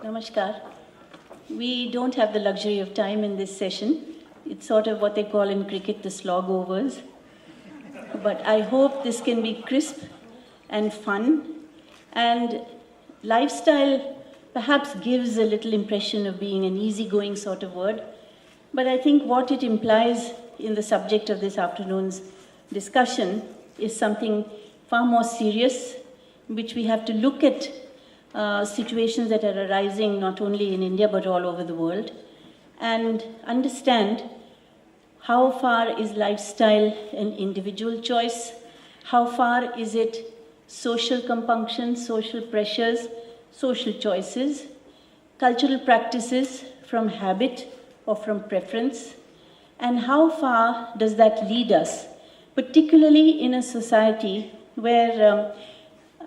Namaskar. We don't have the luxury of time in this session. It's sort of what they call in cricket the slog overs. But I hope this can be crisp and fun. And lifestyle perhaps gives a little impression of being an easygoing sort of word. But I think what it implies in the subject of this afternoon's discussion is something far more serious, which we have to look at situations that are arising not only in India but all over the world, and understand how far is lifestyle an individual choice, how far is it social compunction, social pressures, social choices, cultural practices from habit or from preference, and how far does that lead us, particularly in a society where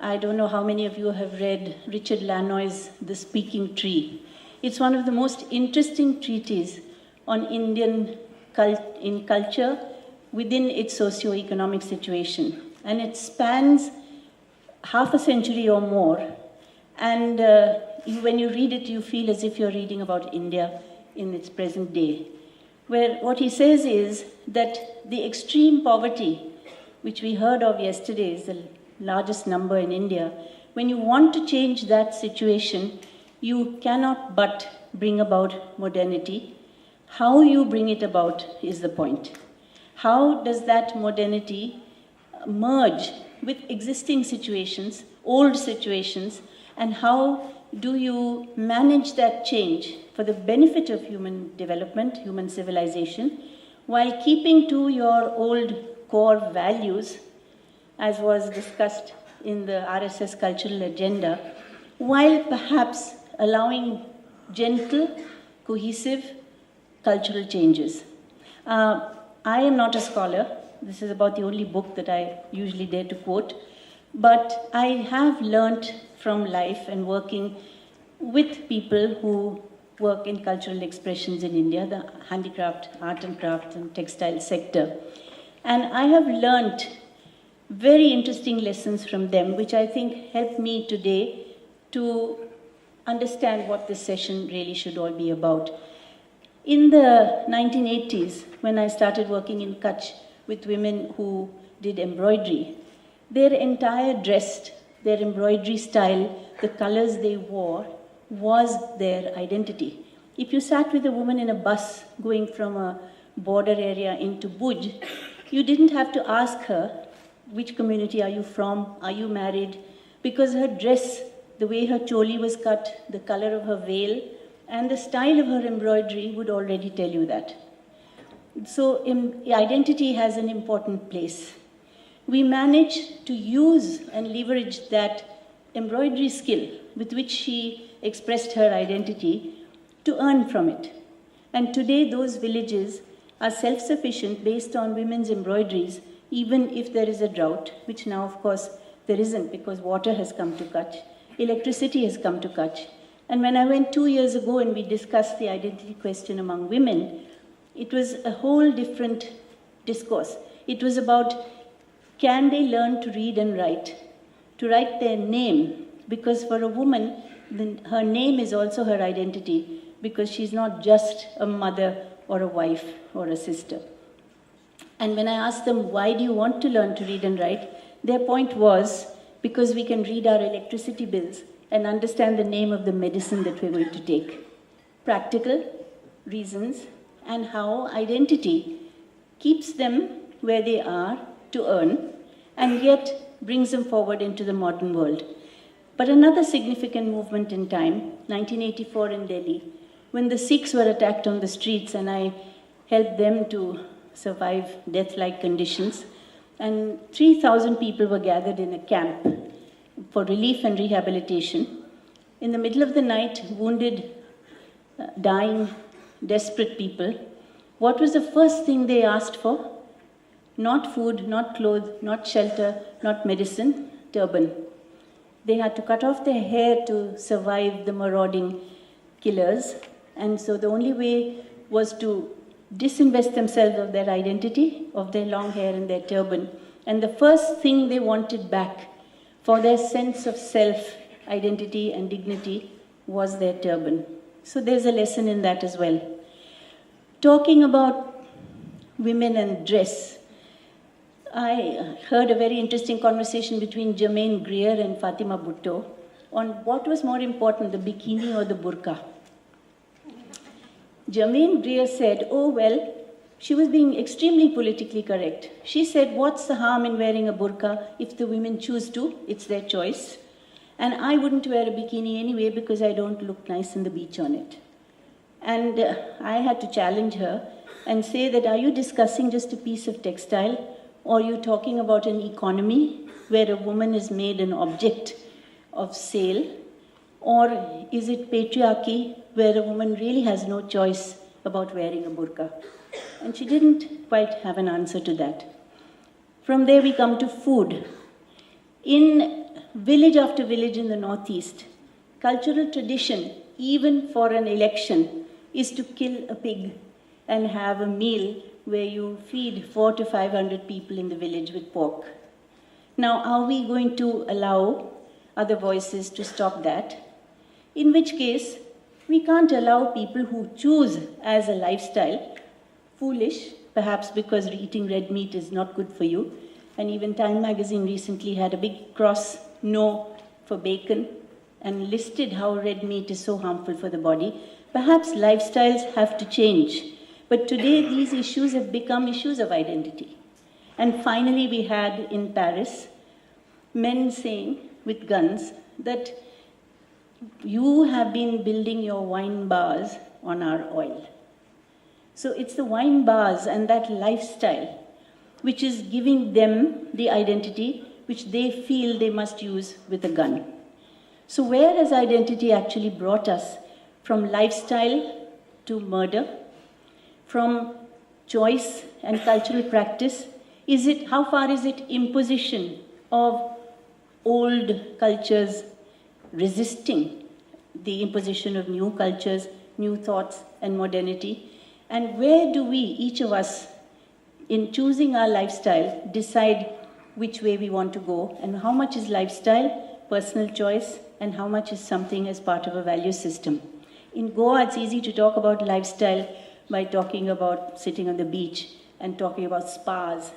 I don't know how many of you have read Richard Lanoy's The Speaking Tree. It's one of the most interesting treatises on Indian culture within its socio-economic situation. And it spans half a century or more. And when you read it, you feel as if you're reading about India in its present day. Where what he says is that the extreme poverty, which we heard of yesterday, is the largest number in India. When you want to change that situation, you cannot but bring about modernity. How you bring it about is the point. How does that modernity merge with existing situations, old situations, and how do you manage that change for the benefit of human development, human civilization, while keeping to your old core values, as was discussed in the RSS cultural agenda, while perhaps allowing gentle, cohesive cultural changes. I am not a scholar. This is about the only book that I usually dare to quote. But I have learnt from life and working with people who work in cultural expressions in India, the handicraft, art and craft and textile sector. And I have learnt very interesting lessons from them, which I think help me today to understand what this session really should all be about. In the 1980s, when I started working in Kutch with women who did embroidery, their entire dress, their embroidery style, the colors they wore, was their identity. If you sat with a woman in a bus going from a border area into Bhuj, you didn't have to ask her, which community are you from? Are you married? Because her dress, the way her choli was cut, the color of her veil, and the style of her embroidery would already tell you that. So identity has an important place. We managed to use and leverage that embroidery skill with which she expressed her identity to earn from it. And today those villages are self-sufficient based on women's embroideries, even if there is a drought, which now, of course, there isn't because water has come to Kutch, electricity has come to Kutch. And when I went 2 years ago and we discussed the identity question among women, it was a whole different discourse. It was about, can they learn to read and to write their name? Because for a woman, her name is also her identity, because she's not just a mother or a wife or a sister. And when I asked them, why do you want to learn to read and write? Their point was, because we can read our electricity bills and understand the name of the medicine that we're going to take. Practical reasons, and how identity keeps them where they are to earn, and yet brings them forward into the modern world. But another significant movement in time, 1984 in Delhi, when the Sikhs were attacked on the streets, and I helped them to survive death-like conditions. And 3,000 people were gathered in a camp for relief and rehabilitation. In the middle of the night, wounded, dying, desperate people, what was the first thing they asked for? Not food, not clothes, not shelter, not medicine, turban. They had to cut off their hair to survive the marauding killers. And so the only way was to disinvest themselves of their identity, of their long hair and their turban. And the first thing they wanted back for their sense of self, identity and dignity was their turban. So there's a lesson in that as well. Talking about women and dress, I heard a very interesting conversation between Germaine Greer and Fatima Bhutto on what was more important, the bikini or the burqa. Germaine Greer said, oh well, she was being extremely politically correct. She said, what's the harm in wearing a burqa? If the women choose to, it's their choice. And I wouldn't wear a bikini anyway because I don't look nice on the beach on it. And I had to challenge her and say that, are you discussing just a piece of textile? Or are you talking about an economy where a woman is made an object of sale? Or is it patriarchy where a woman really has no choice about wearing a burqa? And she didn't quite have an answer to that. From there we come to food. In village after village in the Northeast, cultural tradition, even for an election, is to kill a pig and have a meal where you feed 400 to 500 people in the village with pork. Now, are we going to allow other voices to stop that? In which case, we can't allow people who choose as a lifestyle, foolish, perhaps because eating red meat is not good for you. And even Time magazine recently had a big cross, no, for bacon, and listed how red meat is so harmful for the body. Perhaps lifestyles have to change. But today, these issues have become issues of identity. And finally, we had in Paris, men saying with guns that you have been building your wine bars on our oil. So it's the wine bars and that lifestyle which is giving them the identity which they feel they must use with a gun. So where has identity actually brought us from lifestyle to murder? From choice and cultural practice? How far is it imposition of old cultures resisting the imposition of new cultures, new thoughts, and modernity? And where do we, each of us, in choosing our lifestyle, decide which way we want to go, and how much is lifestyle, personal choice, and how much is something as part of a value system? In Goa, it's easy to talk about lifestyle by talking about sitting on the beach and talking about spas.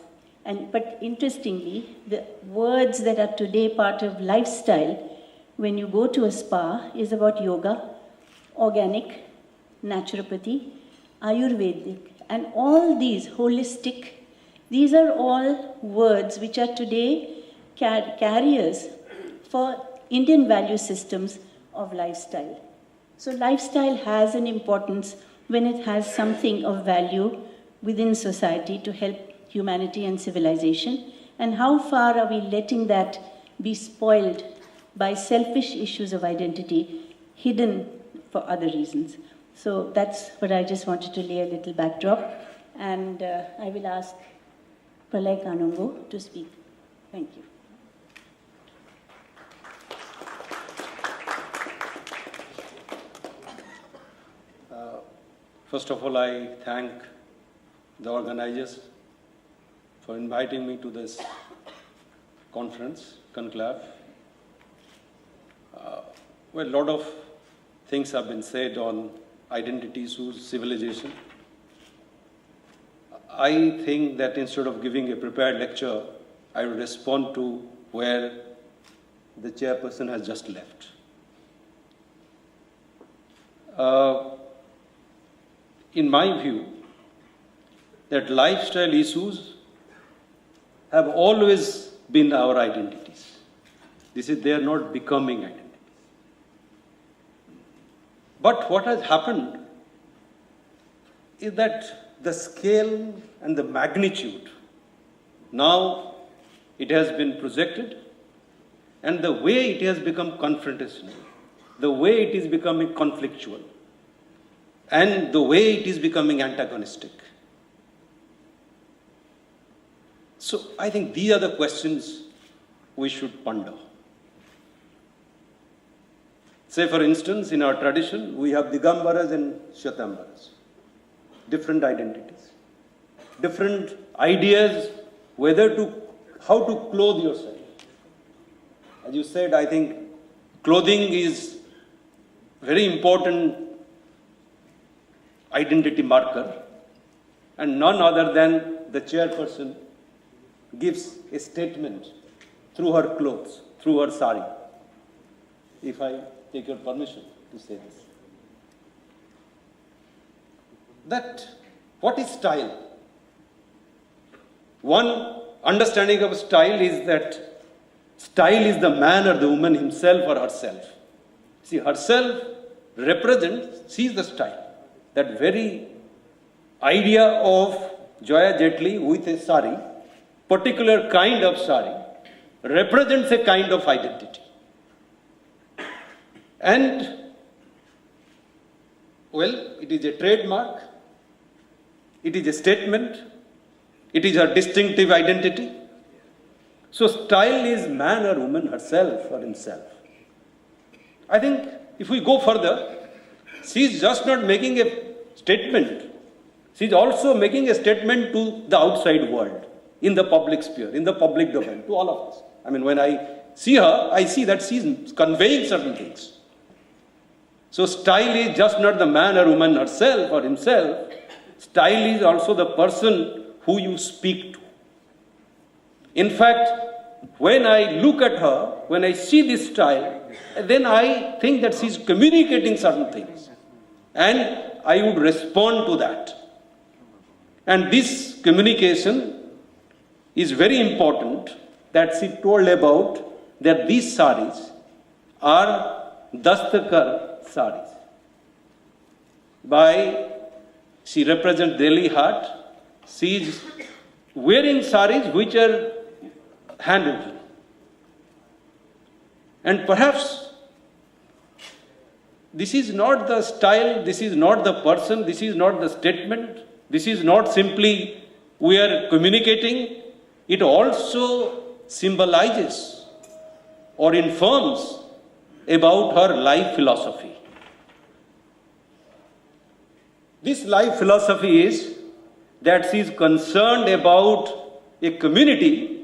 But interestingly, the words that are today part of lifestyle, when you go to a spa, is about yoga, organic, naturopathy, Ayurvedic, and all these, holistic, these are all words which are today carriers for Indian value systems of lifestyle. So lifestyle has an importance when it has something of value within society to help humanity and civilization, and how far are we letting that be spoiled by selfish issues of identity hidden for other reasons. So that's what I just wanted to lay a little backdrop, and I will ask Pralay Kanungo to speak. Thank you. First of all, I thank the organizers for inviting me to this conference, conclave. Well, a lot of things have been said on identity issues, civilization. I think that instead of giving a prepared lecture, I will respond to where the chairperson has just left. In my view, that lifestyle issues have always been our identities. They are not becoming identities. But what has happened is that the scale and the magnitude, now it has been projected, and the way it has become confrontational, the way it is becoming conflictual, and the way it is becoming antagonistic. So I think these are the questions we should ponder. Say, for instance, in our tradition, we have Digambaras and Shwetambaras, different identities, different ideas how to clothe yourself. As you said, I think clothing is very important identity marker, and none other than the chairperson gives a statement through her clothes, through her sari. If I take your permission to say this. That, what is style? One understanding of style is that style is the man or the woman himself or herself. See, herself represents, she is the style. That very idea of Joya Jetli with a sari, particular kind of sari, represents a kind of identity. And, well, it is a trademark, it is a statement, it is her distinctive identity. So style is man or woman herself or himself. I think if we go further, she is just not making a statement, she is also making a statement to the outside world, in the public sphere, in the public domain, to all of us. I mean, when I see her, I see that she is conveying certain things. So style is just not the man or woman herself or himself, style is also the person who you speak to. In fact, when I look at her, when I see this style, then I think that she is communicating certain things. And I would respond to that. And this communication is very important, that she told about that these saris are Dastakar saris. She represents Delhi Haat. She is wearing saris which are handwoven. And perhaps this is not the style, this is not the person, this is not the statement, this is not simply we are communicating, it also symbolizes or informs about her life philosophy. This life philosophy is that she is concerned about a community,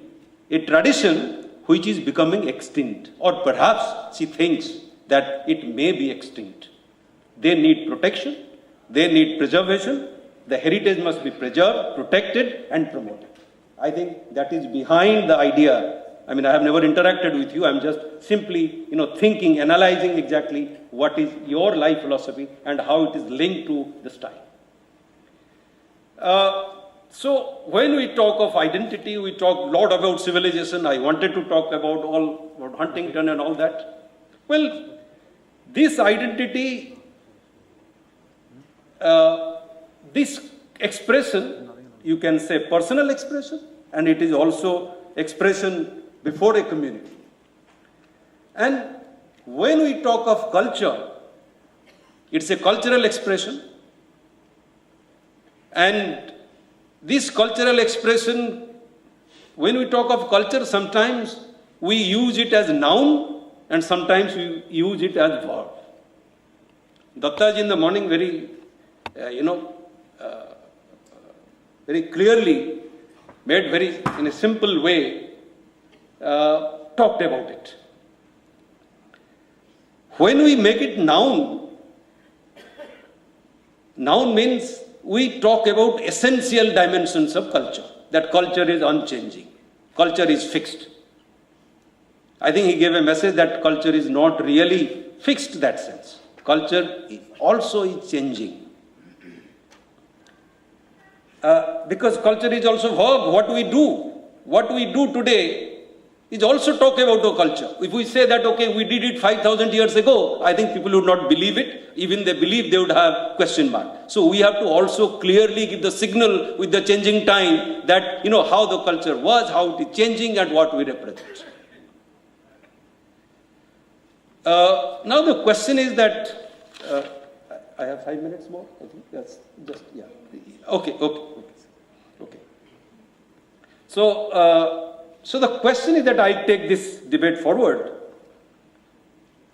a tradition which is becoming extinct, or perhaps she thinks that it may be extinct. They need protection, they need preservation, the heritage must be preserved, protected and promoted. I think that is behind the idea. I mean, I have never interacted with you, I'm just simply, thinking, analyzing exactly what is your life philosophy and how it is linked to the style. So when we talk of identity, we talk a lot about civilization. I wanted to talk about Huntington and all that. Well, this identity, this expression, you can say personal expression, and it is also expression before a community. And when we talk of culture, it's a cultural expression. And this cultural expression, when we talk of culture, sometimes we use it as a noun and sometimes we use it as a verb. Dattaji in the morning very clearly made in a simple way, talked about it. When we make it noun means we talk about essential dimensions of culture, that culture is unchanging, culture is fixed. I think he gave a message that culture is not really fixed in that sense. Culture also is changing. Because culture is also verb, what we do today is also talk about our culture. If we say that, okay, we did it 5,000 years ago, I think people would not believe it. Even they believe, they would have question mark. So we have to also clearly give the signal with the changing time that, how the culture was, how it is changing and what we represent. Now the question is that, I have 5 minutes more, I think that's just, yeah. Okay. So the question is that I take this debate forward,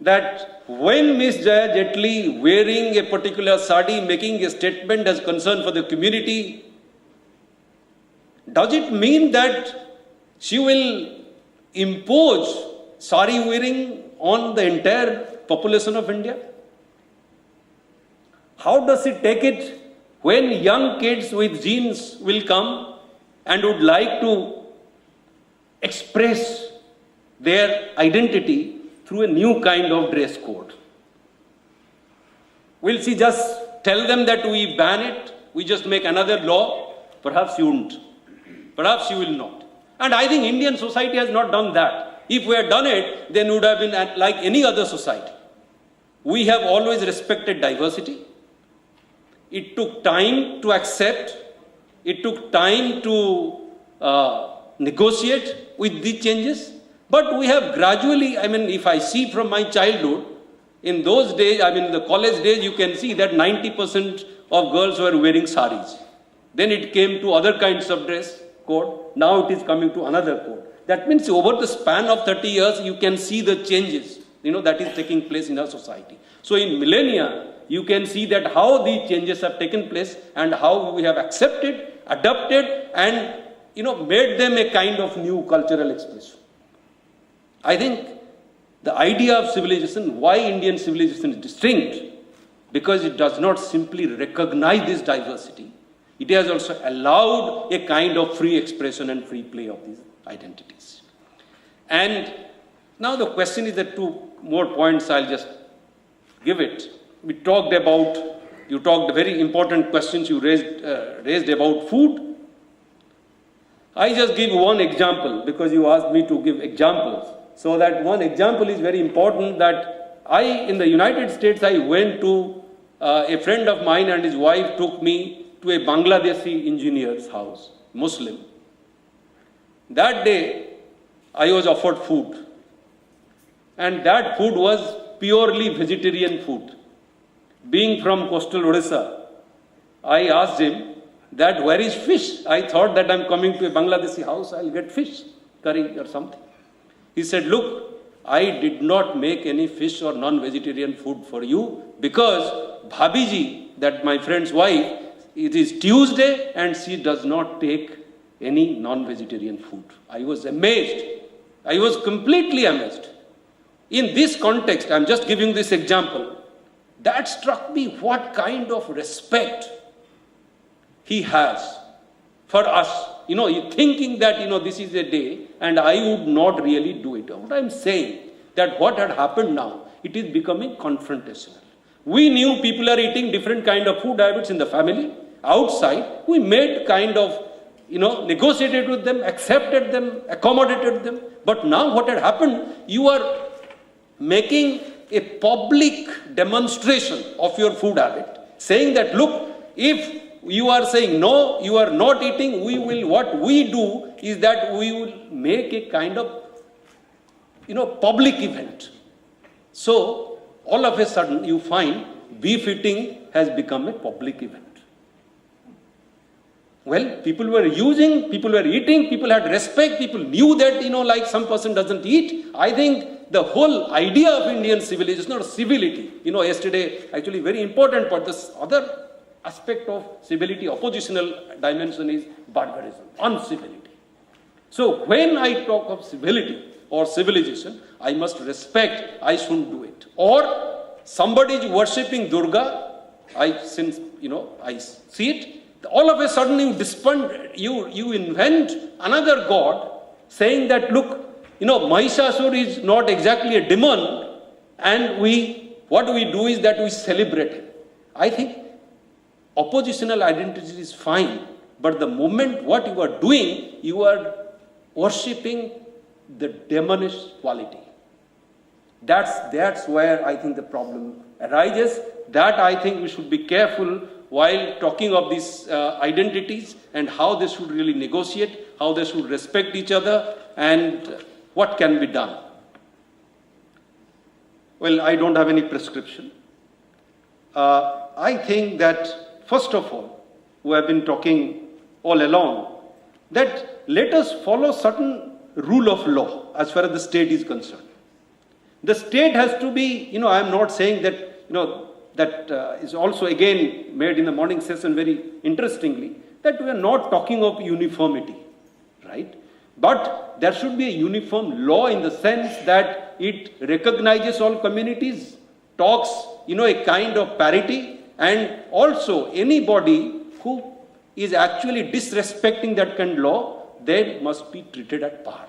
that when Ms. Joya Jetli wearing a particular sari, making a statement as concern for the community, does it mean that she will impose sari wearing on the entire population of India? How does it take it when young kids with genes will come and would like to express their identity through a new kind of dress code? Will she just tell them that we ban it, we just make another law? Perhaps you won't. Perhaps you will not. And I think Indian society has not done that. If we had done it, then it would have been like any other society. We have always respected diversity. It took time to accept. It took time to negotiate with these changes. But we have gradually, if I see from my childhood, in those days, the college days, you can see that 90% of girls were wearing saris. Then it came to other kinds of dress code. Now it is coming to another code. That means over the span of 30 years, you can see the changes, that is taking place in our society. So in millennia, you can see that how these changes have taken place and how we have accepted, adopted, and, made them a kind of new cultural expression. I think the idea of civilization, why Indian civilization is distinct, because it does not simply recognize this diversity. It has also allowed a kind of free expression and free play of these identities. And now the question is that 2 more points I'll just give it. You talked very important questions you raised about food. I just give one example because you asked me to give examples. So that one example is very important that in the United States, I went to a friend of mine and his wife took me to a Bangladeshi engineer's house, Muslim. That day, I was offered food. And that food was purely vegetarian food. Being from coastal Odisha, I asked him that where is fish? I thought that I'm coming to a Bangladeshi house, I'll get fish, curry or something. He said, look, I did not make any fish or non-vegetarian food for you because Bhabiji, that my friend's wife, it is Tuesday and she does not take any non-vegetarian food. I was amazed. I was completely amazed. In this context, I'm just giving this example. That struck me what kind of respect he has for us. You thinking that, this is a day and I would not really do it. What I'm saying, that what had happened now, it is becoming confrontational. We knew people are eating different kind of food habits in the family. Outside, we made kind of, negotiated with them, accepted them, accommodated them. But now what had happened, you are making a public demonstration of your food habit, saying that, look, if you are saying no, you are not eating, what we do is that we will make a kind of, public event. So, all of a sudden, you find beef eating has become a public event. Well, people were people were eating, people had respect, people knew that, like some person doesn't eat. I think the whole idea of Indian civilization or civility, yesterday, actually very important part, this other aspect of civility, oppositional dimension is barbarism, uncivility. So when I talk of civility or civilization, I must respect, I shouldn't do it. Or somebody is worshipping Durga, I see it, all of a sudden you invent another god saying that, look, Mahishasur is not exactly a demon and what we do is that we celebrate him. I think oppositional identity is fine, but the moment what you are doing, you are worshipping the demonish quality. That's where I think the problem arises. That I think we should be careful while talking of these identities and how they should really negotiate, how they should respect each other, and what can be done. Well, I don't have any prescription. I think that, first of all, we have been talking all along, that let us follow certain rule of law as far as the state is concerned. The state has to be, I am not saying that, that is also again made in the morning session very interestingly, that we are not talking of uniformity, right? But there should be a uniform law in the sense that it recognizes all communities, talks, a kind of parity, and also anybody who is actually disrespecting that kind of law, they must be treated at par.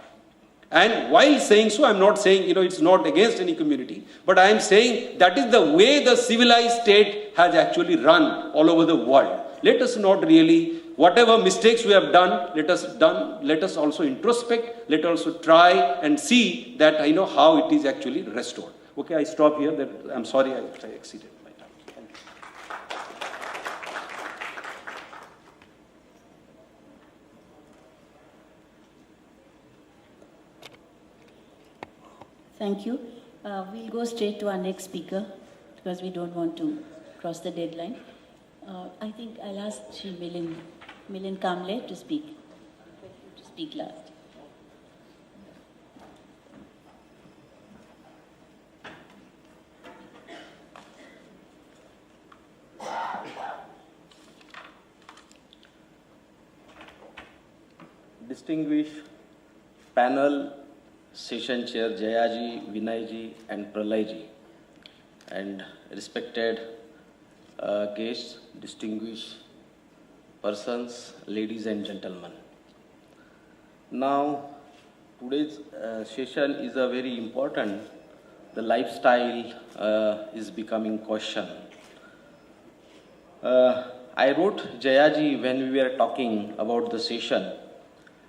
And while saying so, I'm not saying, it's not against any community, but I am saying that is the way the civilized state has actually run all over the world. Let us not really, whatever mistakes we have done, let us also introspect, let us also try and see that, how it is actually restored. Okay, I stop here. I'm sorry I exceeded my time. Thank you. Thank you. We'll go straight to our next speaker because we don't want to cross the deadline. I think I'll ask Shri Milind Kamble to speak last. Distinguished panel, session chair Jayaji, Vinayji and Pralayji, and respected guests, distinguished persons, ladies and gentlemen. Now, today's session is a very important. The lifestyle is becoming question. I wrote Jayaji when we were talking about the session.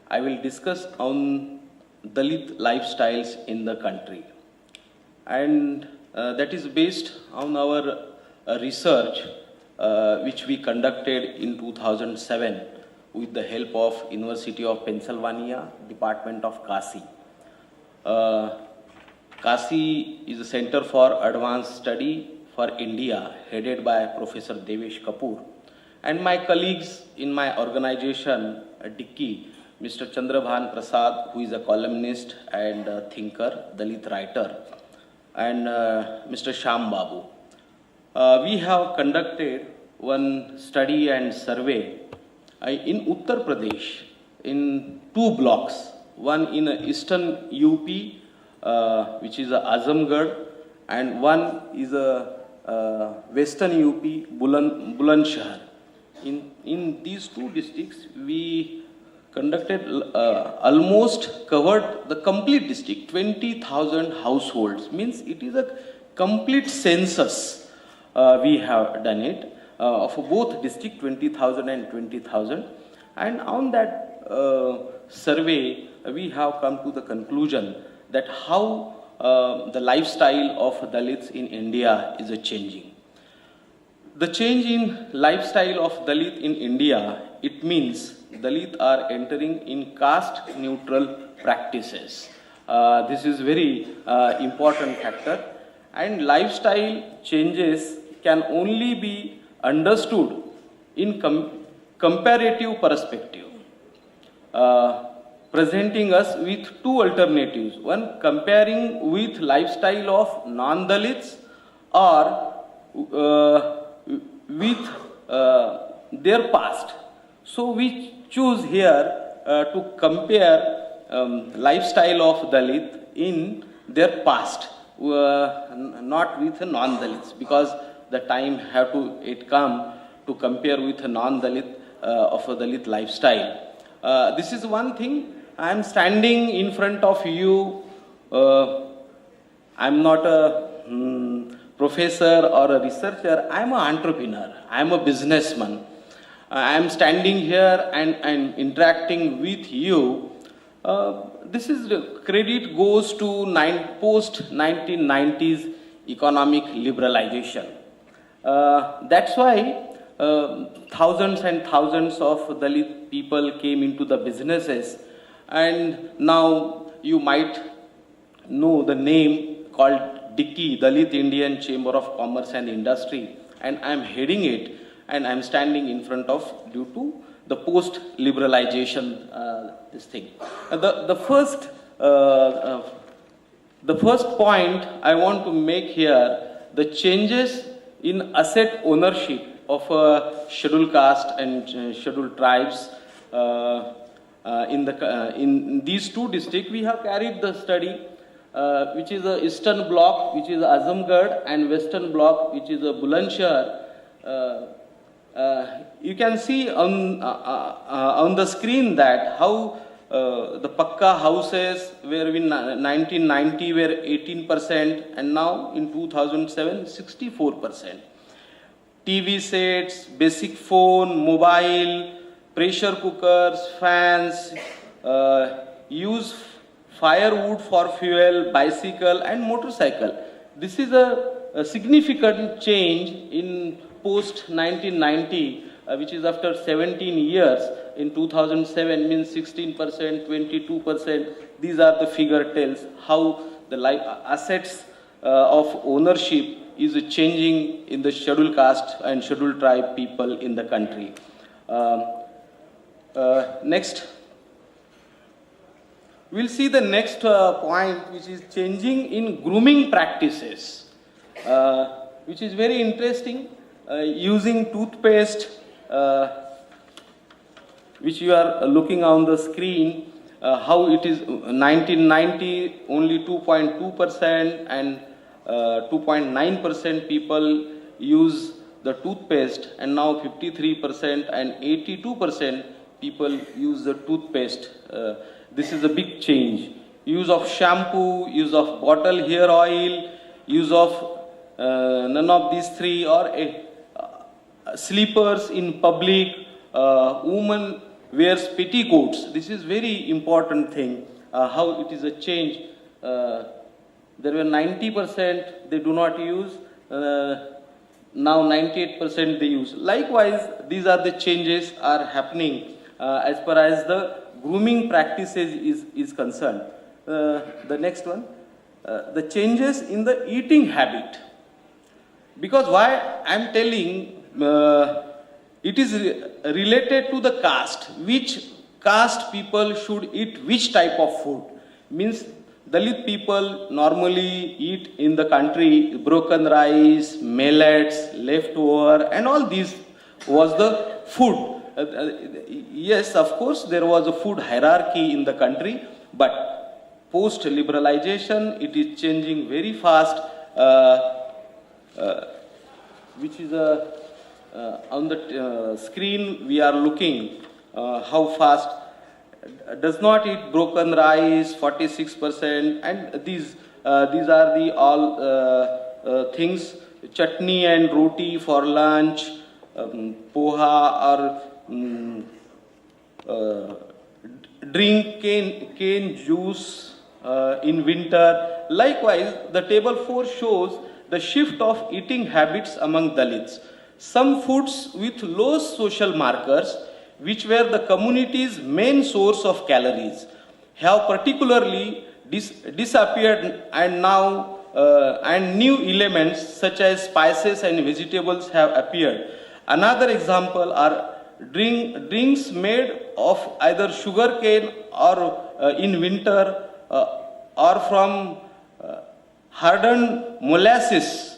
I will discuss on Dalit lifestyles in the country, and that is based on our research which we conducted in 2007 with the help of University of Pennsylvania, Department of Kasi. Kasi is a Center for Advanced Study for India, headed by Professor Devesh Kapoor, and my colleagues in my organization, Dicky, Mr. Chandrabhan Prasad, who is a columnist and a thinker, Dalit writer, and Mr. Shyam Babu. We have conducted one study and survey in Uttar Pradesh in 2 blocks, one in eastern UP, which is Azamgarh, and one is western UP, Bulandshahr. In these 2 districts, we conducted almost covered the complete district, 20,000 households. Means it is a complete census. We have done it of both district, 20,000 and 20,000. And on that survey, we have come to the conclusion that how the lifestyle of Dalits in India is changing. The change in lifestyle of Dalit in India, it means Dalit are entering in caste neutral practices. This is very important factor, and lifestyle changes can only be understood in comparative perspective, presenting us with 2 alternatives. One, comparing with lifestyle of non-Dalits or with their past. So we choose here to compare lifestyle of Dalit in their past, not with non-Dalits, because the time it come to compare with a non-Dalit of a Dalit lifestyle. This is one thing. I am standing in front of you. I am not a professor or a researcher. I am an entrepreneur. I am a businessman. I am standing here and interacting with you. This is credit goes to post 1990s economic liberalization. That's why thousands and thousands of Dalit people came into the businesses, and now you might know the name called Dicky, Dalit Indian Chamber of Commerce and Industry, and I am heading it. And I'm standing in front of due to the post-liberalization this thing. The first point I want to make here, the changes in asset ownership of scheduled caste and scheduled tribes in these 2 districts. We have carried the study, which is the eastern block, which is Azamgarh, and western block, which is Bulandshahr. you can see on the screen that how the Pakka houses were in 1990 were 18% and now in 2007 64%. TV sets, basic phone, mobile, pressure cookers, fans, use firewood for fuel, bicycle and motorcycle. This is a significant change in post 1990, which is after 17 years. In 2007 means 16%, 22%. These are the figure tells how the assets of ownership is changing in the scheduled caste and scheduled tribe people in the country. Next. We'll see the next point, which is changing in grooming practices, which is very interesting. Using toothpaste, which you are looking on the screen, how it is 1990 only 2.2% and 2.9% people use the toothpaste, and now 53% and 82% people use the toothpaste. This is a big change. Use of shampoo, use of bottle hair oil, use of none of these three, or slippers in public. Woman wears petticoats. This is very important thing. How it is a change. There were 90% they do not use. Now 98% they use. Likewise, these are the changes are happening as far as the grooming practices is concerned. The next one, the changes in the eating habit. Because why I am telling, it is related to the caste. Which caste people should eat which type of food. Means Dalit people normally eat in the country broken rice, millets, leftover, and all these was the food. Yes, of course, there was a food hierarchy in the country, but post-liberalization, it is changing very fast, which is on the screen we are looking how fast. Does not eat broken rice, 46%, and these are the all things. Chutney and roti for lunch, poha or drink cane juice in winter. Likewise, the table 4 shows the shift of eating habits among Dalits. Some foods with low social markers, which were the community's main source of calories, have particularly disappeared, and now and new elements such as spices and vegetables have appeared. Another example are drinks made of either sugar cane or in winter or from hardened molasses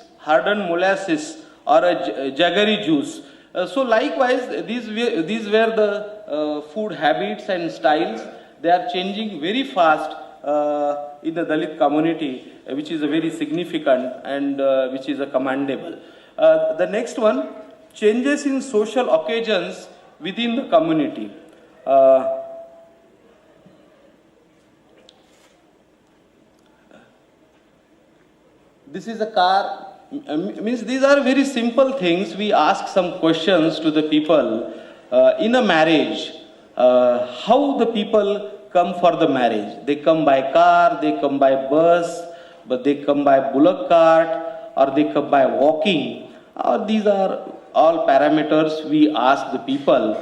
or a jaggery juice. So likewise, these were the food habits and styles. They are changing very fast in the Dalit community, which is a very significant and which is a commendable. The next one, changes in social occasions within the community. This is a car. Means these are very simple things. We ask some questions to the people in a marriage. How the people come for the marriage? They come by car, they come by bus, but they come by bullock cart, or they come by walking. These are all parameters we ask the people,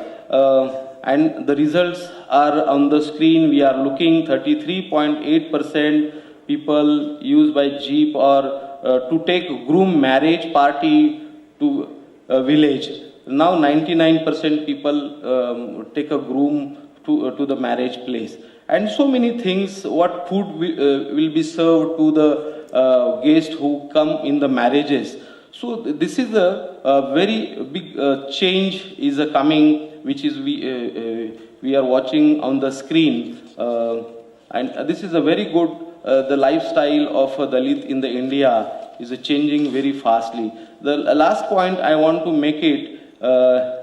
and the results are on the screen. We are looking 33.8% people use by jeep or to take groom marriage party to a village. Now 99% people take a groom to the marriage place. And so many things, what food will be served to the guests who come in the marriages. So this is a very big change is coming, which is we are watching on the screen. And this is a very good the lifestyle of a Dalit in the India is changing very fastly. The last point I want to make it,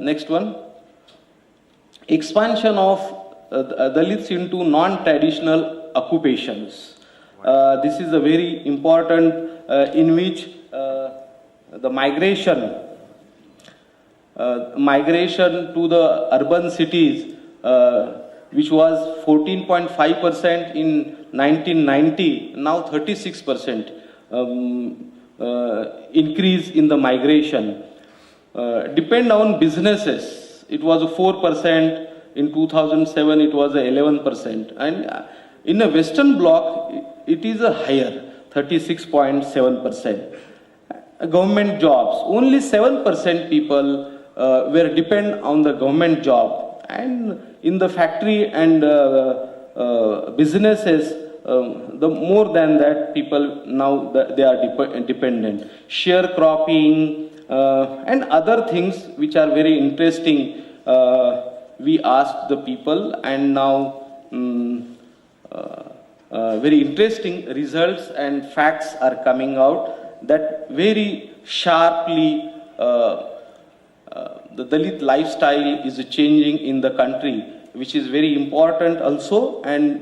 next one, expansion of Dalits into non-traditional occupations. This is a very important in which the migration to the urban cities, which was 14.5% in 1990, now 36% increase in the migration. Depend on businesses, it was 4%, in 2007 it was 11%, and in a Western bloc it is a higher, 36.7%. Government jobs, only 7% people were depend on the government job, and in the factory and businesses, the more than that people now they are dependent. Sharecropping and other things which are very interesting. We asked the people, and now very interesting results and facts are coming out that very sharply the Dalit lifestyle is changing in the country, which is very important also, and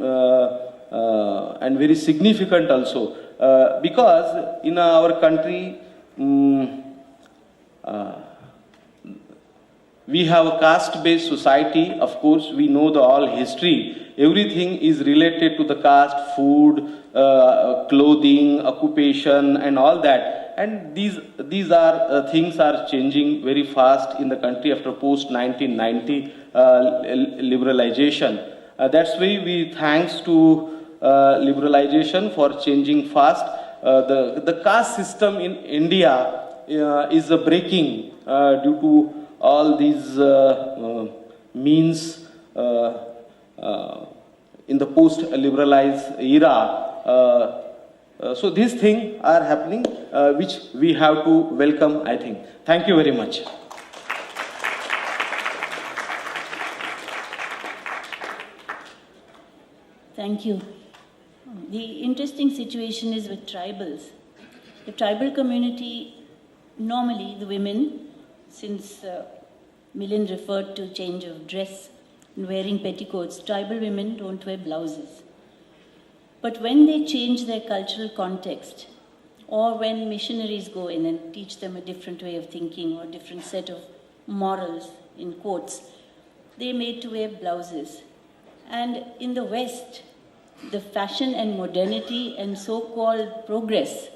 very significant also, because in our country we have a caste-based society. Of course, we know the all history. Everything is related to the caste, food, clothing, occupation, and all that. And these are things are changing very fast in the country after post-1990 liberalization. That's why we thanks to liberalization for changing fast. The caste system in India is breaking due to all these means in the post-liberalized era. So these things are happening, which we have to welcome, I think. Thank you very much. Thank you. The interesting situation is with tribals. The tribal community, normally the women, since Milind referred to change of dress and wearing petticoats, tribal women don't wear blouses. But when they change their cultural context, or when missionaries go in and teach them a different way of thinking or different set of morals, in quotes, they're made to wear blouses. And in the West, the fashion and modernity and so-called progress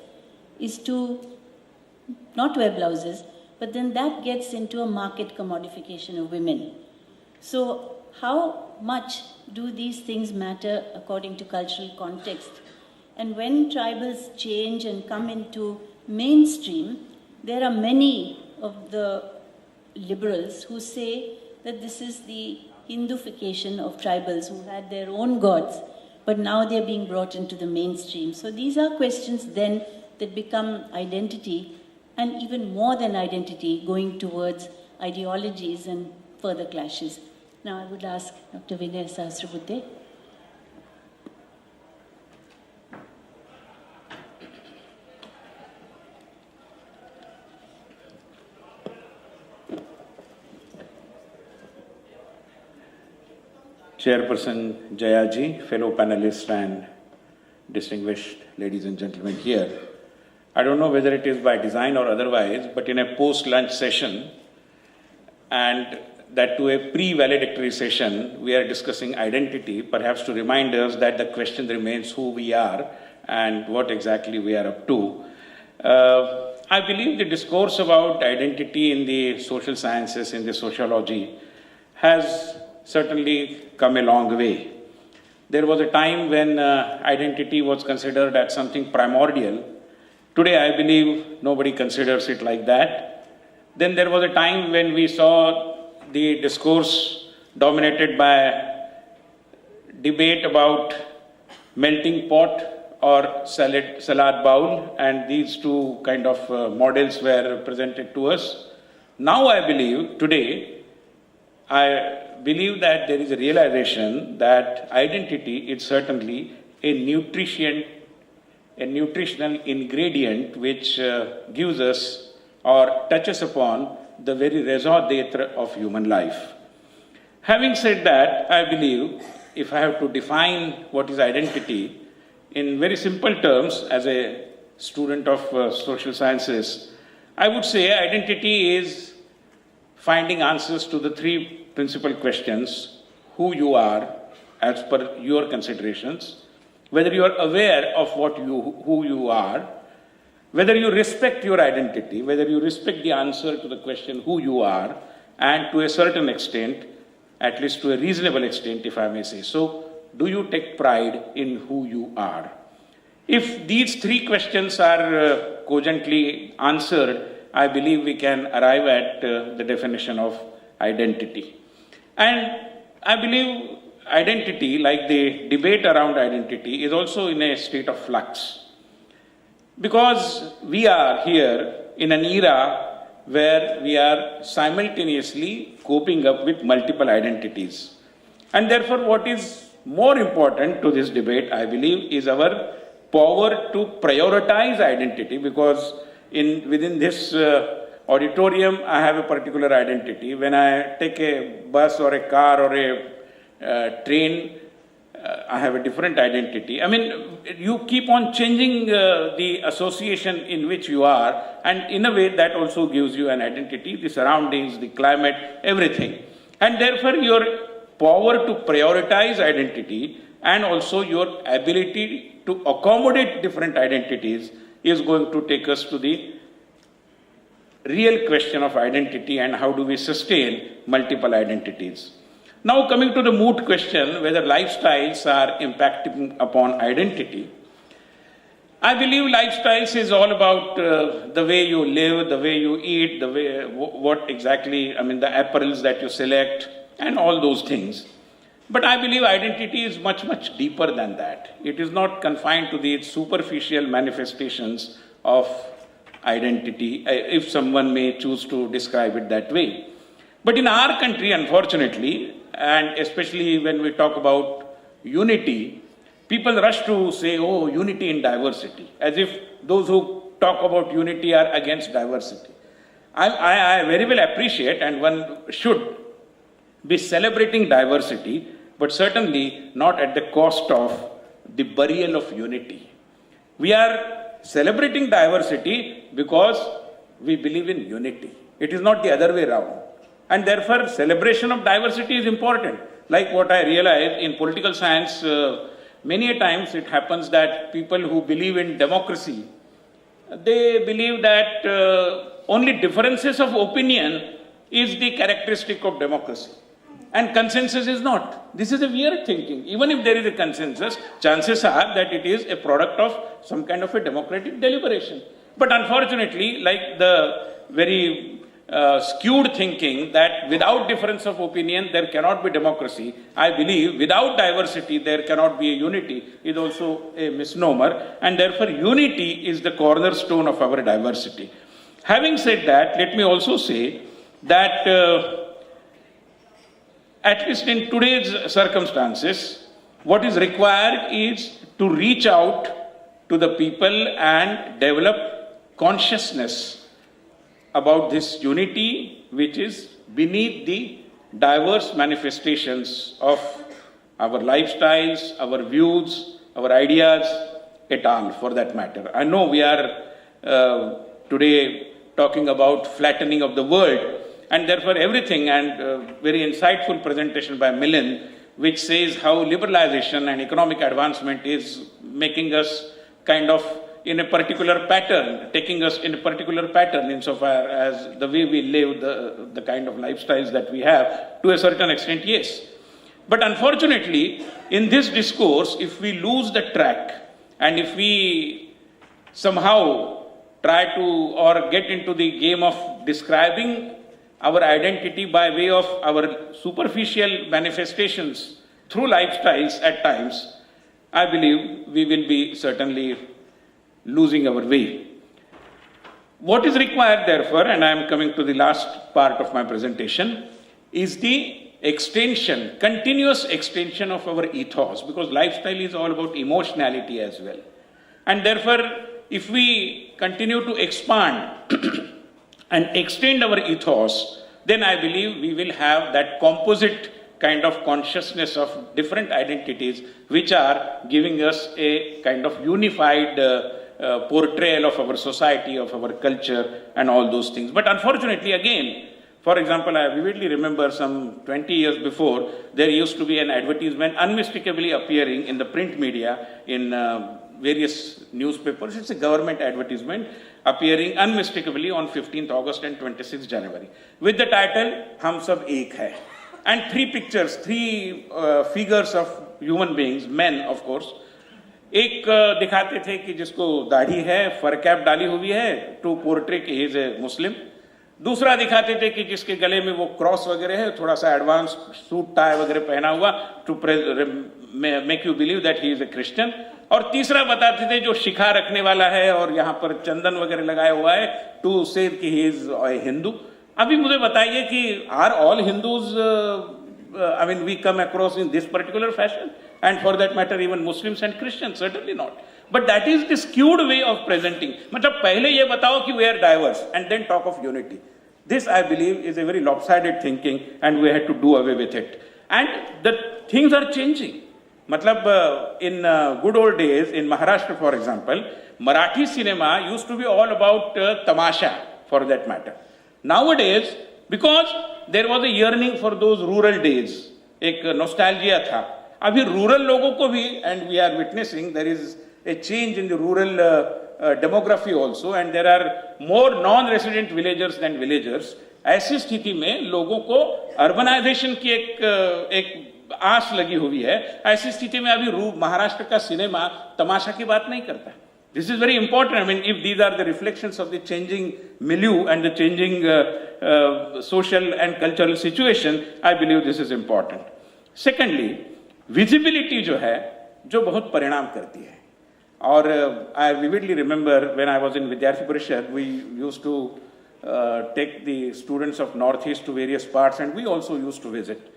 is to not wear blouses, but then that gets into a market commodification of women. So how much do these things matter according to cultural context? And when tribals change and come into mainstream, there are many of the liberals who say that this is the Hindufication of tribals who had their own gods, but now they're being brought into the mainstream. So these are questions then that become identity, and even more than identity, going towards ideologies and further clashes. Now I would ask Dr. Vinay Sahasrabudhe. Chairperson Jayaji, fellow panelists and distinguished ladies and gentlemen here. I don't know whether it is by design or otherwise, but in a post-lunch session, and that to a pre-valedictory session, we are discussing identity, perhaps to remind us that the question remains who we are and what exactly we are up to. I believe the discourse about identity in the social sciences, in the sociology, has certainly come a long way. There was a time when identity was considered as something primordial. Today, I believe nobody considers it like that. Then there was a time when we saw the discourse dominated by debate about melting pot or salad bowl, and these two kind of models were presented to us. Now I believe, today, I believe that there is a realization that identity is certainly a nutrient a nutritional ingredient which gives us or touches upon the very raison d'etre of human life. Having said that, I believe if I have to define what is identity in very simple terms as a student of social sciences, I would say identity is finding answers to the three principal questions: who you are as per your considerations, whether you are aware of who you are, whether you respect your identity, whether you respect the answer to the question who you are, and to a certain extent, at least to a reasonable extent, if I may say so, do you take pride in who you are? If these three questions are cogently answered, I believe we can arrive at the definition of identity. And I believe identity, like the debate around identity, is also in a state of flux. Because we are here in an era where we are simultaneously coping up with multiple identities. And therefore, what is more important to this debate, I believe, is our power to prioritize identity, because within this auditorium, I have a particular identity. When I take a bus or a car or a train, I have a different identity. I mean, you keep on changing the association in which you are, and in a way that also gives you an identity, the surroundings, the climate, everything. And therefore, your power to prioritize identity and also your ability to accommodate different identities is going to take us to the real question of identity and how do we sustain multiple identities. Now coming to the moot question, whether lifestyles are impacting upon identity, I believe lifestyles is all about the way you live, the way you eat, the way, what exactly, I mean the apparels that you select and all those things. But I believe identity is much, much deeper than that. It is not confined to the superficial manifestations of identity, if someone may choose to describe it that way. But in our country, unfortunately, and especially when we talk about unity, people rush to say, oh, unity in diversity, as if those who talk about unity are against diversity. I very well appreciate, and one should be celebrating diversity, but certainly not at the cost of the burial of unity. We are celebrating diversity because we believe in unity. It is not the other way around. And therefore, celebration of diversity is important. Like what I realize in political science, many a times it happens that people who believe in democracy, they believe that only differences of opinion is the characteristic of democracy. And consensus is not. This is a weird thinking. Even if there is a consensus, chances are that it is a product of some kind of a democratic deliberation. But unfortunately, like the very skewed thinking that without difference of opinion there cannot be democracy, I believe without diversity there cannot be a unity, is also a misnomer, and therefore unity is the cornerstone of our diversity. Having said that, let me also say that at least in today's circumstances, what is required is to reach out to the people and develop consciousness about this unity which is beneath the diverse manifestations of our lifestyles, our views, our ideas, et al. For that matter. I know we are today talking about flattening of the world, and therefore everything, and very insightful presentation by Milind, which says how liberalization and economic advancement is making us kind of in a particular pattern, taking us in a particular pattern insofar as the way we live, the kind of lifestyles that we have, to a certain extent, yes. But unfortunately, in this discourse, if we lose the track, and if we somehow try to or get into the game of describing our identity by way of our superficial manifestations through lifestyles at times, I believe we will be certainly losing our way. What is required, therefore, and I am coming to the last part of my presentation, is the extension, continuous extension of our ethos, because lifestyle is all about emotionality as well. And therefore, if we continue to expand and extend our ethos, then I believe we will have that composite kind of consciousness of different identities which are giving us a kind of unified portrayal of our society, of our culture and all those things. But unfortunately, again, for example, I vividly remember some 20 years before, there used to be an advertisement unmistakably appearing in the print media in various newspapers. It's a government advertisement appearing unmistakably on 15th August and 26th January with the title, Hum Sab Ek Hai. And three pictures, three figures of human beings, men of course. एक दिखाते थे कि जिसको दाढ़ी है, फर cap डाली हुई है, टू पोर्ट्रे कि ही इज ए मुस्लिम. दूसरा दिखाते थे कि जिसके गले में वो क्रॉस वगैरह है, थोड़ा सा एडवांस सूट टाई वगैरह पहना हुआ, to make you believe that he is a Christian. और तीसरा बताते थे जो शिखा रखने वाला है और यहाँ पर चंदन वगैरह लगाया हुआ है, टू से कि ही इज ए हिंदू. अभी मुझे बताइए कि are all Hindus, I mean, we come across in this particular fashion, and for that matter, even Muslims and Christians, certainly not. But that is the skewed way of presenting. मतलब पहले ये बताओ कि we are diverse, and then talk of unity. This, I believe, is a very lopsided thinking, and we had to do away with it. And the things are changing. मतलब in good old days, in Maharashtra, for example, Marathi cinema used to be all about tamasha, for that matter. Nowadays, because there was a yearning for those rural days, एक nostalgia था. अभी rural लोगों को भी, and we are witnessing there is a change in the rural demography also, and there are more non-resident villagers than villagers. ऐसी स्थिति में लोगों को अर्बनाइजेशन की एक आस लगी हुई है. ऐसी स्थिति में अभी महाराष्ट्र का सिनेमा तमाशा की बात नहीं करता. This is very important. I mean, if these are the reflections of the changing milieu and the changing social and cultural situation, I believe this is important. Secondly, visibility जो है, जो बहुत परिणाम करती है. और I vividly remember when I was in Vidyarthi Parishad, we used to take the students of Northeast to various parts, and we also used to visit.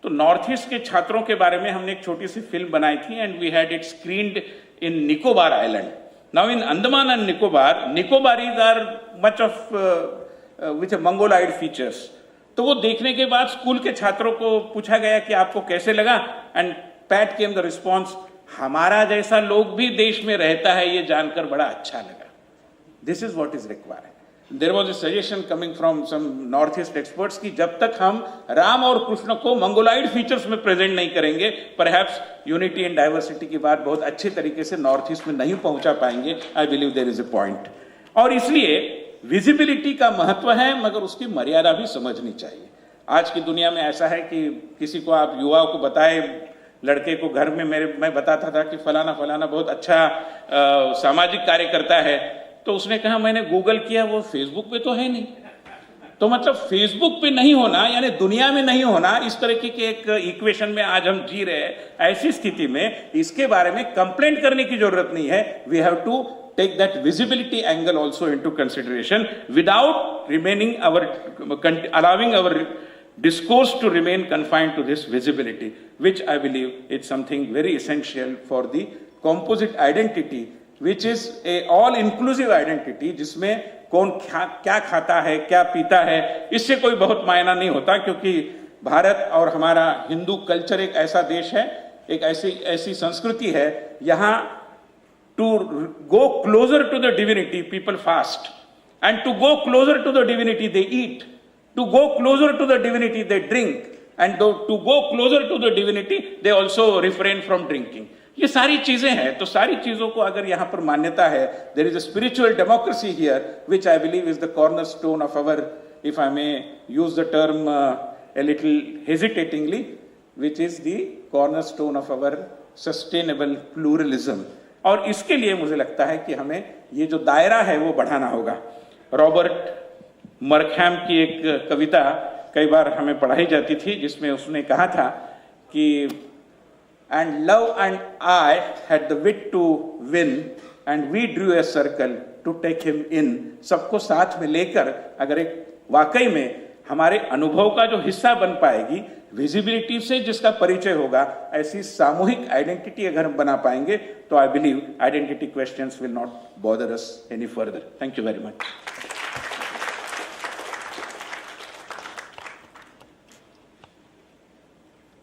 तो Northeast के छात्रों के बारे में हमने एक छोटी सी फिल्म बनाई थी, and we had it screened in Nicobar Island. Now in Andaman and Nicobar, Nicobaris are much of with a Mongoloid features. तो वो देखने के बाद स्कूल के छात्रों को पूछा गया कि आपको कैसे लगा, and PAT came the response, हमारा जैसा लोग भी देश में रहता है, ये जानकर बड़ा अच्छा लगा. This is what is required. There was a suggestion coming from some North East experts कि जब तक हम राम और कृष्ण को मंगोलाइड फीचर्स में प्रेजेंट नहीं करेंगे, परहैप्स यूनिटी एंड डाइवर्सिटी की बात बहुत अच्छे तरीके से नॉर्थ ईस्ट में नहीं पहुंचा पाएंगे. I believe there is a point. और इसलिए विजिबिलिटी का महत्व है, मगर उसकी मर्यादा भी समझनी चाहिए. आज की दुनिया में ऐसा है कि किसी को आप युवाओं को बताए, लड़के को घर में मैं बताता था कि फलाना फलाना बहुत अच्छा सामाजिक कार्य करता है, तो उसने कहा मैंने गूगल किया, वो फेसबुक पे तो है नहीं. तो मतलब फेसबुक पे नहीं होना यानी दुनिया में नहीं होना, इस तरह की एक इक्वेशन में आज हम जी रहे हैं. ऐसी स्थिति में इसके बारे में कंप्लेंट करने की जरूरत नहीं है. We have to take that visibility angle also into consideration without allowing our discourse to remain confined to this visibility, which I believe is something very essential for the composite identity, which is a all inclusive identity, जिसमें कौन क्या खाता है, क्या पीता है, इससे कोई बहुत मायना नहीं होता, क्योंकि भारत और हमारा हिंदू कल्चर एक ऐसा देश है, एक ऐसी संस्कृति है, यहाँ to go closer to the divinity, people fast. And to go closer to the divinity, they eat. To go closer to the divinity, they drink. And to go closer to the divinity, they also refrain from drinking. ये सारी चीजें हैं. तो सारी चीजों को अगर यहाँ पर मान्यता है, there is a spiritual democracy here, which I believe is the cornerstone of our, if I may use the term a little hesitatingly, which is the cornerstone of our sustainable pluralism. और इसके लिए मुझे लगता है कि हमें ये जो दायरा है वो बढ़ाना होगा. रॉबर्ट मरखैम की एक कविता कई बार हमें पढ़ाई जाती थी, जिसमें उसने कहा था कि and love and I had the wit to win and we drew a circle to take him in. सबको साथ में लेकर अगर एक वाकई में हमारे अनुभव का जो हिस्सा बन पाएगी, विजिबिलिटी से जिसका परिचय होगा, ऐसी सामूहिक आइडेंटिटी अगर हम बना पाएंगे तो I believe identity questions will not bother us any further. Thank you very much.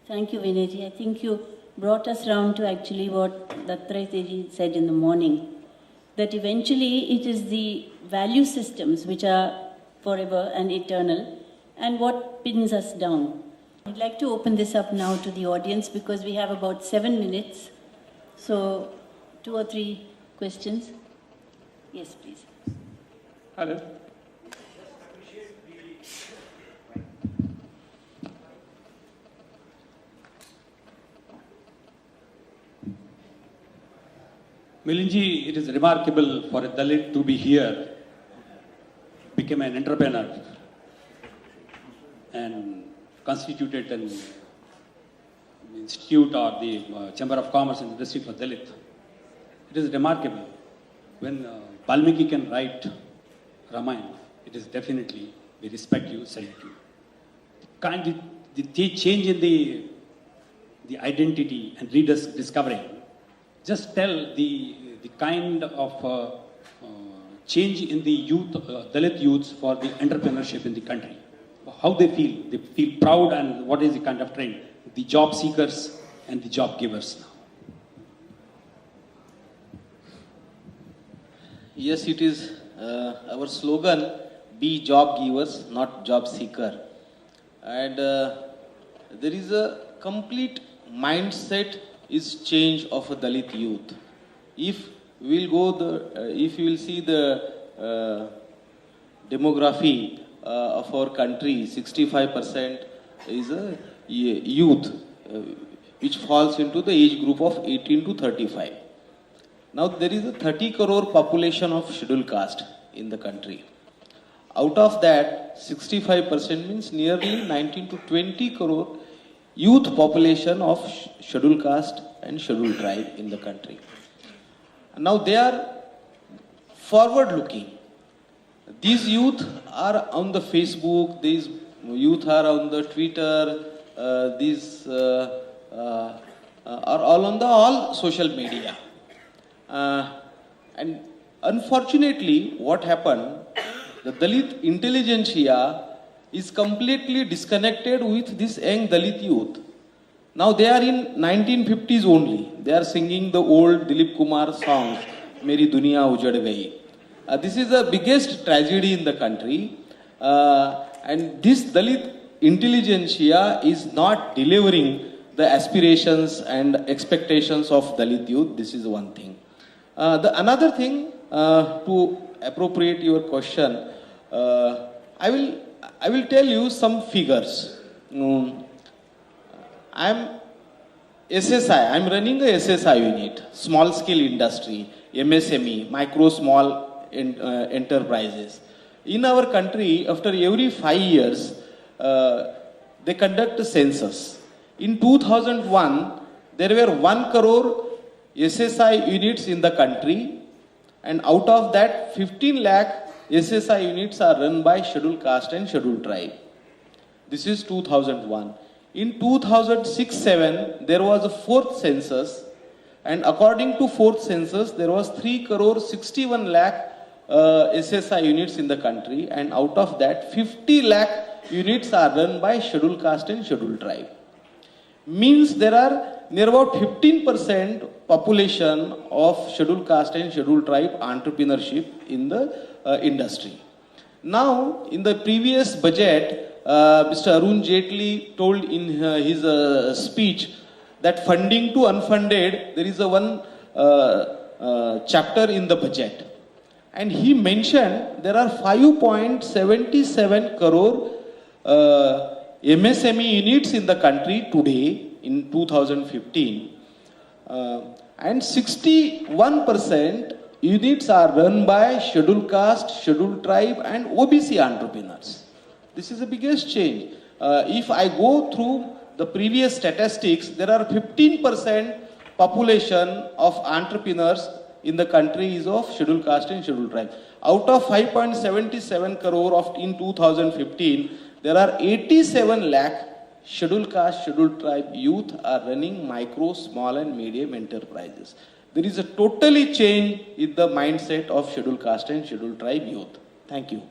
Thank you, Vinayji. I think you brought us round to actually what Dattatreyaji said in the morning, that eventually it is the value systems which are forever and eternal and what pins us down. I'd like to open this up now to the audience because we have about 7 minutes. So 2 or 3 questions. Yes, please. Hello. Milinji, it is remarkable for a Dalit to be here, became an entrepreneur and constituted an institute or the Chamber of Commerce and Industry for Dalit. It is remarkable. When Valmiki can write Ramayana, it is definitely, we respect you, salute you. The change in the identity and readers discovering. Just tell the kind of change in the youth, Dalit youths for the entrepreneurship in the country. How they feel. They feel proud and what is the kind of trend? The job seekers and the job givers now. Yes, it is our slogan, be job givers, not job seeker. And there is a complete mindset is change of a Dalit youth. If we'll go if you will see the demography of our country, 65% is a youth, which falls into the age group of 18 to 35. Now there is a 30 crore population of scheduled caste in the country. Out of that, 65% means nearly 19 to 20 crore youth population of scheduled caste and scheduled tribe in the country. Now they are forward looking. These youth are on the Facebook, these youth are on the Twitter, these are all on the all social media. And unfortunately, what happened, the Dalit intelligentsia is completely disconnected with this young Dalit youth. Now they are in 1950s only. They are singing the old Dilip Kumar songs, Meri Duniya Ujad Gayi. This is the biggest tragedy in the country. And this Dalit intelligentsia is not delivering the aspirations and expectations of Dalit youth. This is one thing. The another thing, to appropriate your question, I will tell you some figures. I'm SSI, I'm running a SSI unit, small scale industry, MSME, micro small enterprises. In our country, after every 5 years, they conduct a census. In 2001, there were 1 crore SSI units in the country, and out of that, 15 lakh SSI units are run by scheduled caste and scheduled tribe. This is 2001. In 2006-07, there was a 4th census, and according to 4th census, there was 3 crore 61 lakh SSI units in the country, and out of that, 50 lakh units are run by scheduled caste and scheduled tribe. Means there are near about 15% population of scheduled caste and scheduled tribe entrepreneurship in the industry. Now, in the previous budget, Mr. Arun Jaitley told in his speech that funding to unfunded, there is a one chapter in the budget. And he mentioned there are 5.77 crore MSME units in the country today in 2015. And 61% units are run by scheduled caste, scheduled tribe and OBC entrepreneurs. This is the biggest change. If I go through the previous statistics, there are 15% population of entrepreneurs in the country is of scheduled caste and scheduled tribe. Out of 5.77 crore of in 2015, there are 87 lakh scheduled caste, scheduled tribe youth are running micro, small and medium enterprises. There is a totally change in the mindset of scheduled caste and scheduled tribe youth. Thank you.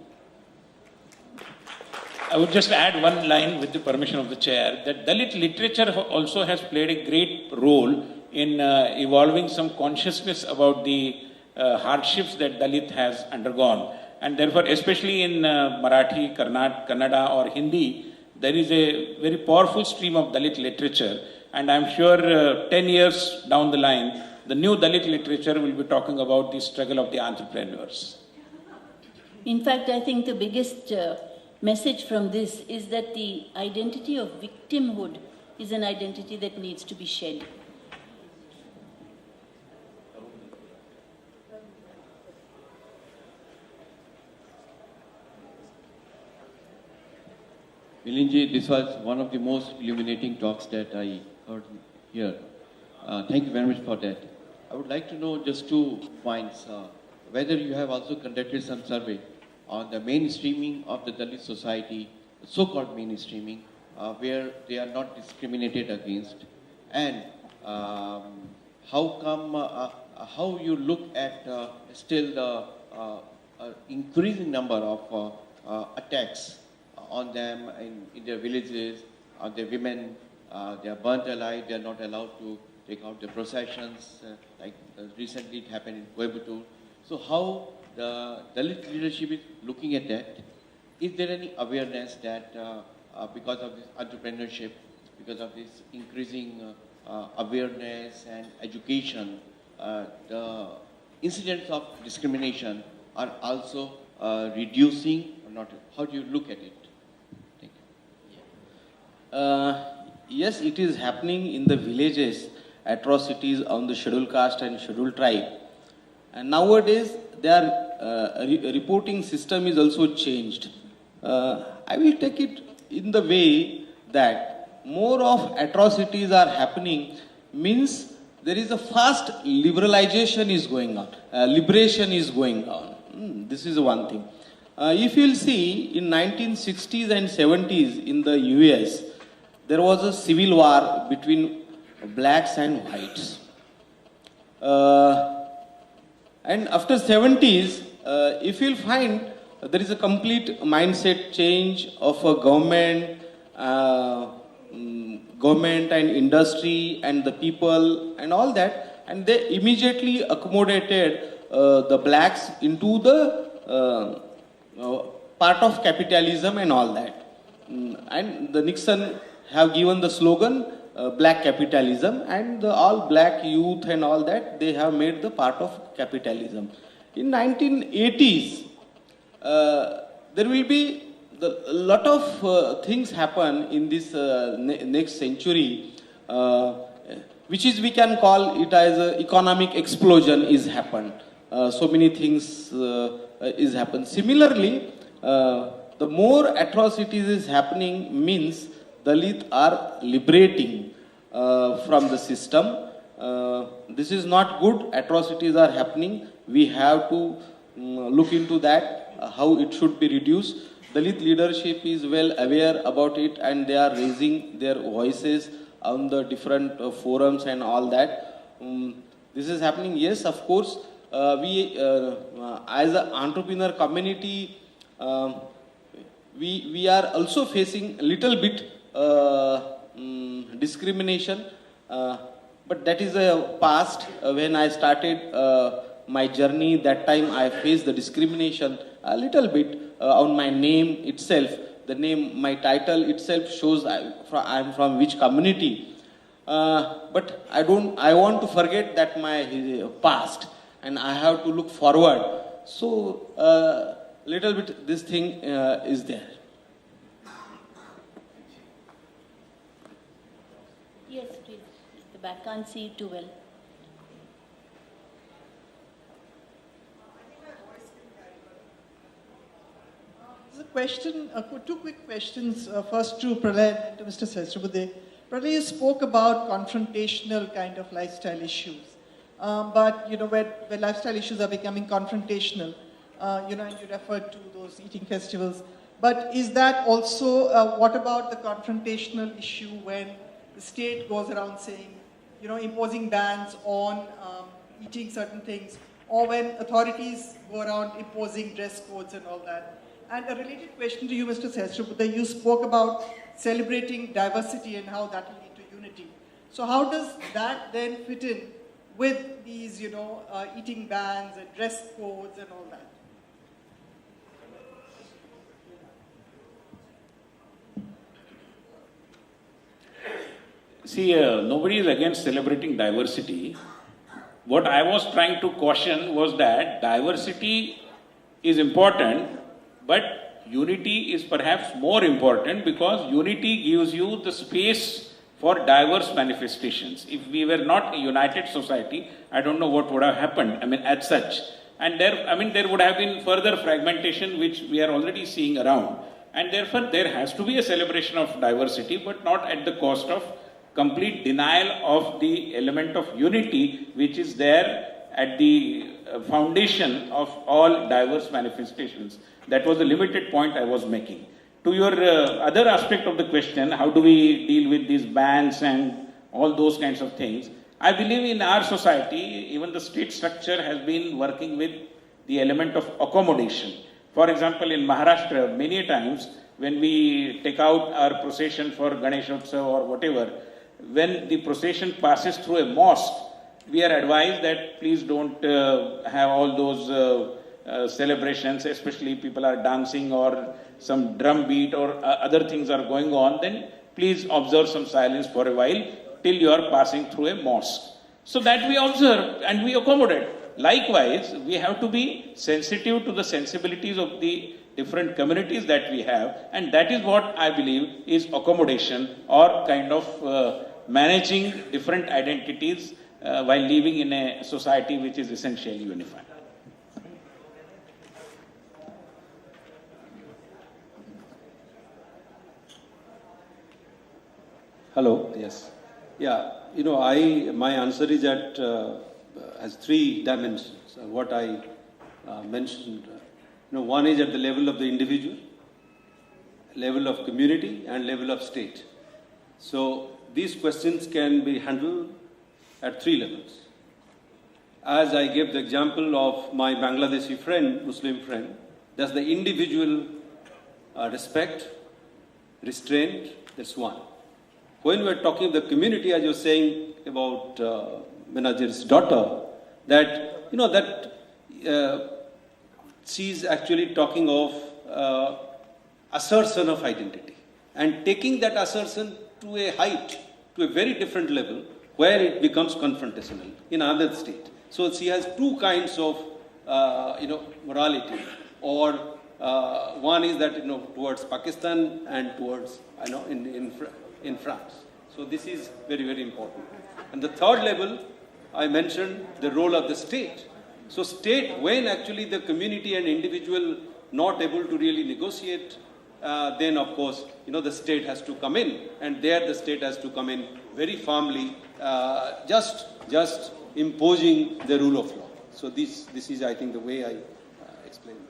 I would just add one line with the permission of the chair, that Dalit literature also has played a great role in evolving some consciousness about the hardships that Dalit has undergone. And therefore, especially in Marathi, Kannada or Hindi, there is a very powerful stream of Dalit literature. And I'm sure 10 years down the line, the new Dalit literature will be talking about the struggle of the entrepreneurs. In fact, I think the biggest message from this is that the identity of victimhood is an identity that needs to be shed. Milinji, this was one of the most illuminating talks that I heard here. Thank you very much for that. I would like to know just 2 points. Whether you have also conducted some survey on the mainstreaming of the Dalit society, so-called mainstreaming, where they are not discriminated against, and how come, how you look at still the increasing number of attacks on them in their villages, on their women, they are burnt alive, they are not allowed to take out the processions, like recently it happened in Coimbatore. So how the Dalit leadership is looking at that? Is there any awareness that because of this entrepreneurship, because of this increasing awareness and education, the incidents of discrimination are also reducing or not? How do you look at it? Thank you. Yes, it is happening in the villages, atrocities on the scheduled caste and scheduled tribe. And nowadays, their reporting system is also changed. I will take it in the way that more of atrocities are happening means there is a fast liberalization is going on, liberation is going on. This is one thing. If you'll see, in 1960s and 70s in the US, there was a civil war between blacks and whites. And after 70s, if you'll find there is a complete mindset change of a government, government and industry and the people and all that, and they immediately accommodated the blacks into the part of capitalism and all that. And the Nixon have given the slogan black capitalism, and all black youth and all that, they have made the part of capitalism. In 1980s, there will be a lot of things happen in this next century, which is we can call it as an economic explosion is happened. So many things is happened. Similarly, the more atrocities is happening means Dalit are liberating from the system. This is not good. Atrocities are happening. We have to look into that, how it should be reduced. Dalit leadership is well aware about it, and they are raising their voices on the different forums and all that. This is happening. Yes, of course. We, as an entrepreneur community, we are also facing a little bit discrimination, but that is a past. When I started my journey, that time I faced the discrimination a little bit on my name itself. The name, my title itself shows I'm from which community. But I want to forget that my past, and I have to look forward. So little bit this thing is there. Yes, please. The back can't see it too well. There's a question, two quick questions. First to Pralay and to Mr. Sahasrabudhe. Pralay, you spoke about confrontational kind of lifestyle issues. But, you know, where lifestyle issues are becoming confrontational, you know, and you referred to those eating festivals. But is that also, what about the confrontational issue when the state goes around saying, imposing bans on eating certain things, or when authorities go around imposing dress codes and all that? And a related question to you, Mr. Sehasrabudhe, you spoke about celebrating diversity and how that will lead to unity. So how does that then fit in with these, eating bans and dress codes and all that? See, nobody is against celebrating diversity. What I was trying to caution was that diversity is important, but unity is perhaps more important, because unity gives you the space for diverse manifestations. If we were not a united society, I don't know what would have happened, as such. And there would have been further fragmentation, which we are already seeing around. And therefore, there has to be a celebration of diversity, but not at the cost of complete denial of the element of unity, which is there at the foundation of all diverse manifestations. That was the limited point I was making. To your other aspect of the question, how do we deal with these bans and all those kinds of things? I believe in our society, even the state structure has been working with the element of accommodation. For example, in Maharashtra, many times when we take out our procession for Ganeshotsav or whatever, when the procession passes through a mosque, we are advised that please don't have all those celebrations, especially people are dancing or some drum beat or other things are going on, then please observe some silence for a while till you are passing through a mosque. So that we observe and we accommodate. Likewise, we have to be sensitive to the sensibilities of the different communities that we have, and that is what I believe is accommodation, or kind of managing different identities while living in a society which is essentially unified. Hello, yes. Yeah, my answer is that has three dimensions. What I mentioned, one is at the level of the individual, level of community, and level of state. So these questions can be handled at three levels. As I gave the example of my Bangladeshi friend, Muslim friend, that's the individual respect, restraint, that's one. When we're talking of the community, as you're saying about Benazir's daughter, that, she's actually talking of assertion of identity and taking that assertion to a height, to a very different level, where it becomes confrontational in another state. So she has two kinds of, morality, or one is that, towards Pakistan and towards, in France. So this is very, very important. And the third level, I mentioned the role of the state. So state, when actually the community and individual not able to really negotiate, then of course, the state has to come in, and there the state has to come in very firmly, just imposing the rule of law. So this is, I think, the way I explain it.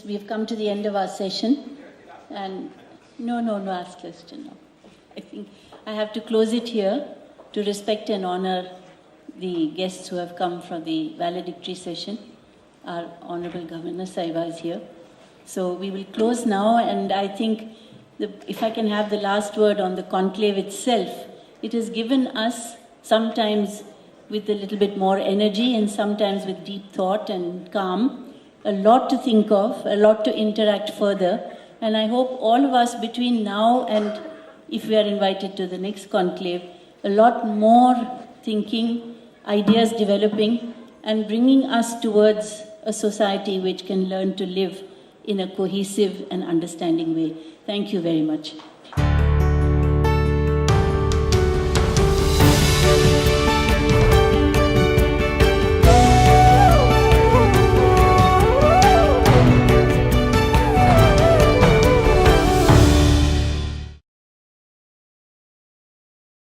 We've come to the end of our session, and no, ask question. No. I think I have to close it here to respect and honor the guests who have come from the valedictory session. Our Honorable Governor Saiba is here. So we will close now, and I think if I can have the last word on the conclave itself, it has given us, sometimes with a little bit more energy and sometimes with deep thought and calm, a lot to think of, a lot to interact further. And I hope all of us between now and if we are invited to the next conclave, a lot more thinking, ideas developing, and bringing us towards a society which can learn to live in a cohesive and understanding way. Thank you very much.